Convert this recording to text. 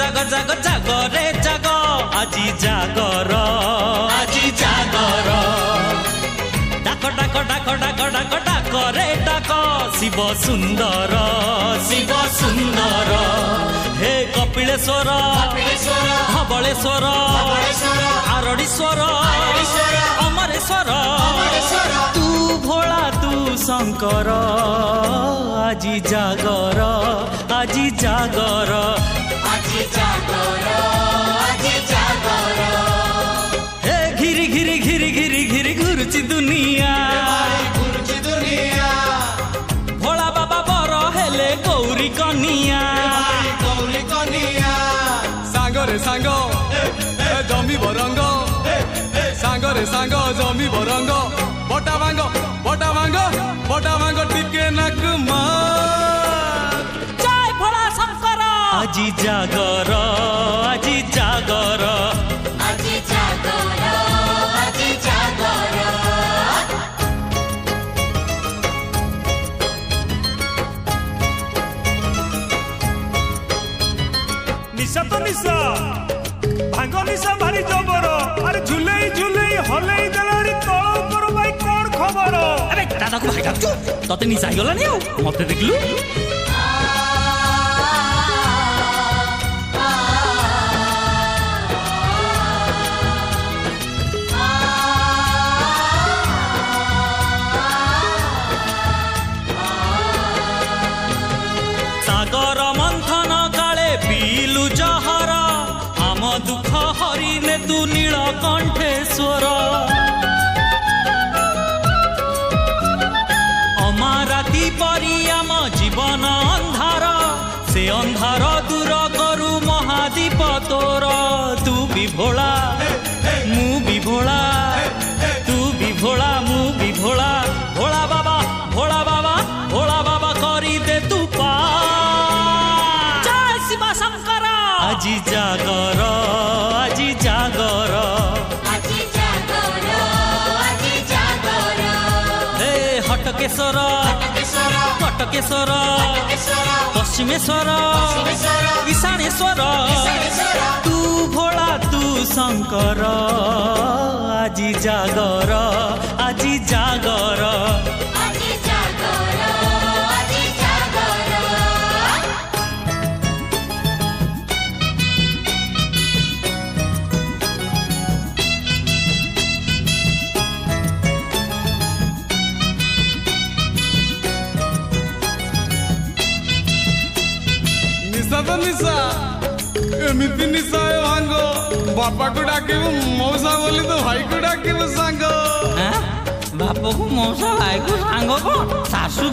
जाग जाग जाग रे जाग আজি जागर আজি जागर डाक डाक डाक डाक डाक डाक रे डाक शिव सुंदर हे कपिलेश्वर धवलेश्वर आरड़ीश्वर अमरेश्वर तू भोला तू शंकर আজি जागर আজি जागर हे घिरी घिरी घिरी घिरी घिरी घुरुची दुनिया भोला बाबा बर हेले गौरी कनिया सांगरे सांग जमी बरंग सांगरे सांग जमी बरंग बटा भांग बटा भांग बटा भांग टिके नक जय भोला शंकर আজি जागर আজি जागर আজি जागर আজি जागर निशा तो निशा भांग निशा भारी जबर अरे झुलेई झुलेई हलेई देलानी तळ ऊपर भाई कोन खबर अरे दादा को भाई डाकचो तते निशा आइगला नि आ मते देखलु सागर मंथन काले पीलु जहर आम दुख हरिने तू नीलकंठेश्वर अमाराती परी आम जीवन अंधार से अंधार दूर करु महादीप तोर तू भी भोला मु भी भोला तू भी भोला मु भी भोला भोला बाबा भोला बाबा भोला बाबा करी दे तू पा जय शिव शंकर আজি जागर আজি जागर আজি जागर আজি जागर हे हटकेश्वर कटकेश्वर पश्चिमेश्वर ईशानेश्वर तू भोला तू शंकर আজি जागर আজি जागर আজি जागर আজি जागर निशा तो निशा एमिति निशा भांग बापा को डाके मौसा बोली तो भाई को डाके सांग बाप को मौसा भाई को सांग को सासू